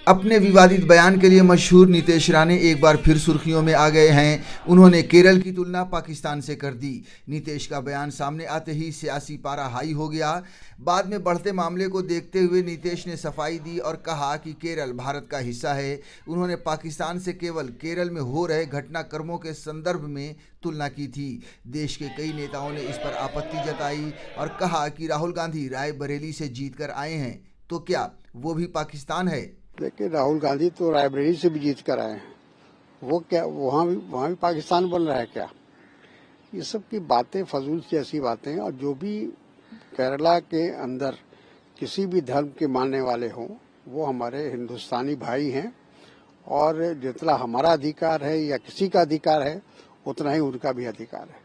अपने विवादित बयान के लिए मशहूर नीतीश राणे एक बार फिर सुर्खियों में आ गए हैं। उन्होंने केरल की तुलना पाकिस्तान से कर दी। नीतीश का बयान सामने आते ही सियासी पारा हाई हो गया। बाद में बढ़ते मामले को देखते हुए नीतीश ने सफाई दी और कहा कि केरल भारत का हिस्सा है। उन्होंने पाकिस्तान से केवल केरल में हो रहे घटनाक्रमों के संदर्भ में तुलना की थी। देश के कई नेताओं ने इस पर आपत्ति जताई और कहा कि राहुल गांधी रायबरेली से जीत कर आए हैं, तो क्या वो भी पाकिस्तान है? देखिए, राहुल गांधी तो रायबरेली से भी जीत कर आए हैं। वो क्या वहाँ भी पाकिस्तान बन रहा है क्या? ये सब की बातें फजूल सी ऐसी बातें हैं। और जो भी केरला के अंदर किसी भी धर्म के मानने वाले हों, वो हमारे हिंदुस्तानी भाई हैं और जितना हमारा अधिकार है या किसी का अधिकार है, उतना ही उनका भी अधिकार है।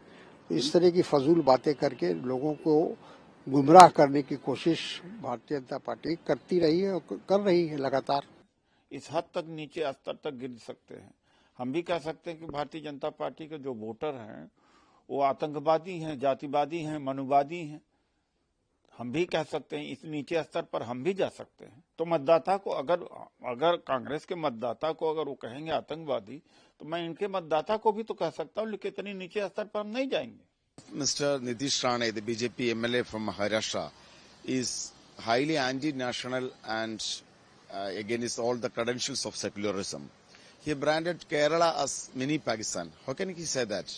तो इस तरह की फजूल बातें करके लोगों को गुमराह करने की कोशिश भारतीय जनता पार्टी करती रही है और कर रही है लगातार। इस हद तक नीचे स्तर तक गिर सकते हैं। हम भी कह सकते हैं कि भारतीय जनता पार्टी के जो वोटर हैं वो आतंकवादी हैं, जातिवादी हैं, मनुवादी हैं। हम भी कह सकते हैं, इस नीचे स्तर पर हम भी जा सकते हैं। तो मतदाता को अगर कांग्रेस के मतदाता को अगर वो कहेंगे आतंकवादी, तो मैं इनके मतदाता को भी तो कह सकता हूँ, लेकिन इतनी नीचे स्तर पर हम नहीं जाएंगे। Mr. Nitish Rane, the BJP MLA from Maharashtra, is highly anti-national and against all the credentials of secularism. He branded Kerala as mini Pakistan. How can he say that?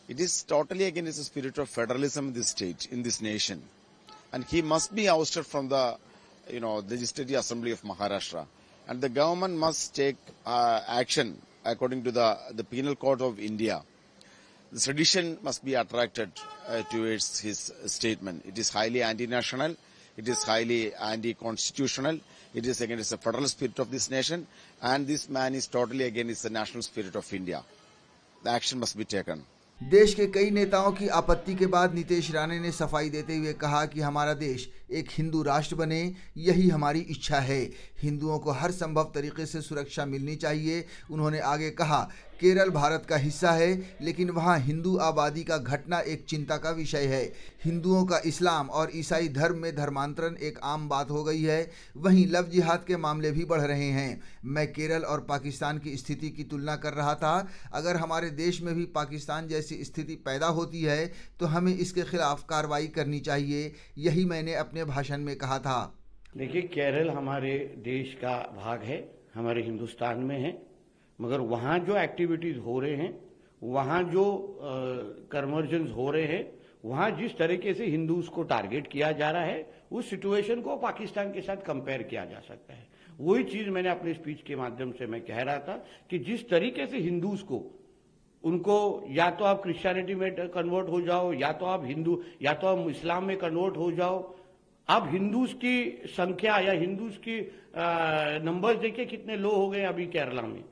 It is totally against the spirit of federalism in this state, in this nation. And he must be ousted from the, Legislative Assembly of Maharashtra. And the government must take action according to the Penal Code of India. The sedition must be attracted towards his statement. It is highly anti-national. It is highly anti-constitutional. It is against the federal spirit of this nation. And this man is totally against the national spirit of India. The action must be taken. देश के कई नेताओं की आपत्ति के बाद नीतीश राणे ने सफाई देते हुए कहा कि हमारा देश एक हिंदू राष्ट्र बने, यही हमारी इच्छा है। हिंदुओं को हर संभव तरीके से सुरक्षा मिलनी चाहिए। उन्होंने आगे कहा, केरल भारत का हिस्सा है, लेकिन वहाँ हिंदू आबादी का घटना एक चिंता का विषय है। हिंदुओं का इस्लाम और ईसाई धर्म में धर्मांतरण एक आम बात हो गई है। वहीं लव जिहाद के मामले भी बढ़ रहे हैं। मैं केरल और पाकिस्तान की स्थिति की तुलना कर रहा था। अगर हमारे देश में भी पाकिस्तान जैसी स्थिति पैदा होती है तो हमें इसके खिलाफ कार्रवाई करनी चाहिए। यही मैंने अपने भाषण में कहा था। देखिए, केरल हमारे देश का भाग है, हमारे हिंदुस्तान में है, मगर वहाँ जो एक्टिविटीज हो रहे हैं, वहाँ जो कन्वर्जन्स हो रहे हैं, वहाँ जिस तरीके से हिंदूज को टारगेट किया जा रहा है, उस सिचुएशन को पाकिस्तान के साथ कंपेयर किया जा सकता है। वही चीज मैंने अपने स्पीच के माध्यम से मैं कह रहा था कि जिस तरीके से हिंदूज को उनको या तो आप क्रिश्चियनिटी में कन्वर्ट हो जाओ, या तो आप हिंदू, या तो आप इस्लाम में कन्वर्ट हो जाओ। आप हिंदूज की संख्या या हिंदूज की नंबर्स देखिए कितने लो हो गए अभी केरला में।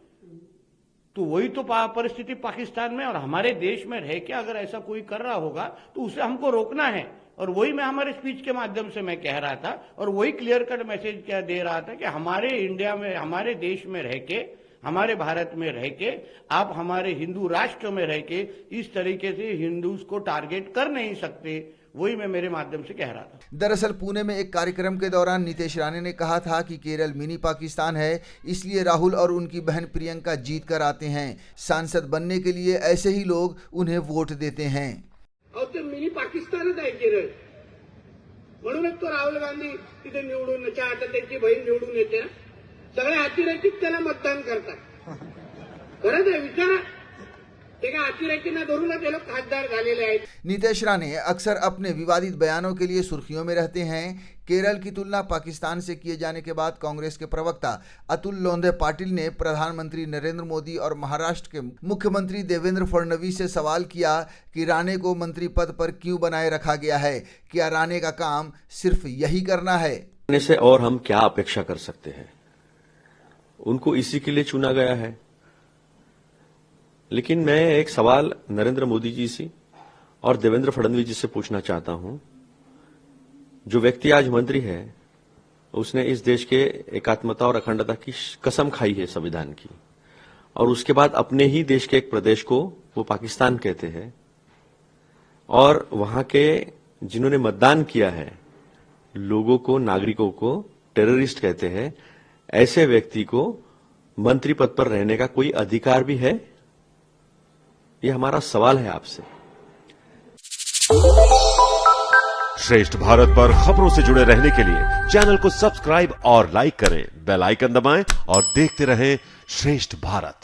तो वही तो परिस्थिति पाकिस्तान में और हमारे देश में रह के अगर ऐसा कोई कर रहा होगा तो उसे हमको रोकना है। और वही मैं हमारे स्पीच के माध्यम से मैं कह रहा था और वही क्लियर कट मैसेज क्या दे रहा था कि हमारे इंडिया में, हमारे देश में रह के, हमारे भारत में रह के आप हमारे हिंदू राष्ट्र में रह के इस तरीके से हिंदूज को टारगेट कर नहीं सकते। वही मैं मेरे माध्यम से कह रहा था। दरअसल पुणे में एक कार्यक्रम के दौरान नीतीश राणे ने कहा था कि केरल मिनी पाकिस्तान है, इसलिए राहुल और उनकी बहन प्रियंका जीत कर आते हैं। सांसद बनने के लिए ऐसे ही लोग उन्हें वोट देते हैं। और तो मिनी पाकिस्तानच आहे केरळ, म्हणूनच तो राहुल गांधी तिथे निवडून आता त्यांची बहीण निवडून येते। सगळे अतिरेकीच त्याला मतदान करतात। खरंच आहे, विचारा। नीतीश राणे अक्सर अपने विवादित बयानों के लिए सुर्खियों में रहते हैं। केरल की तुलना पाकिस्तान से किए जाने के बाद कांग्रेस के प्रवक्ता अतुल लोंधे पाटिल ने प्रधानमंत्री नरेंद्र मोदी और महाराष्ट्र के मुख्यमंत्री देवेंद्र फडणवीस से सवाल किया कि राणे को मंत्री पद पर क्यों बनाए रखा गया है। क्या राणे का काम सिर्फ यही करना है? से और हम क्या अपेक्षा कर सकते हैं? उनको इसी के लिए चुना गया है। लेकिन मैं एक सवाल नरेंद्र मोदी जी से और देवेंद्र फडणवीस जी से पूछना चाहता हूं। जो व्यक्ति आज मंत्री है, उसने इस देश के एकात्मता और अखंडता की कसम खाई है संविधान की, और उसके बाद अपने ही देश के एक प्रदेश को वो पाकिस्तान कहते हैं, और वहां के जिन्होंने मतदान किया है लोगों को, नागरिकों को टेररिस्ट कहते हैं। ऐसे व्यक्ति को मंत्री पद पर रहने का कोई अधिकार भी है? यह हमारा सवाल है आपसे। श्रेष्ठ भारत पर खबरों से जुड़े रहने के लिए चैनल को सब्सक्राइब और लाइक करें, बेल आइकन दबाएं और देखते रहें श्रेष्ठ भारत।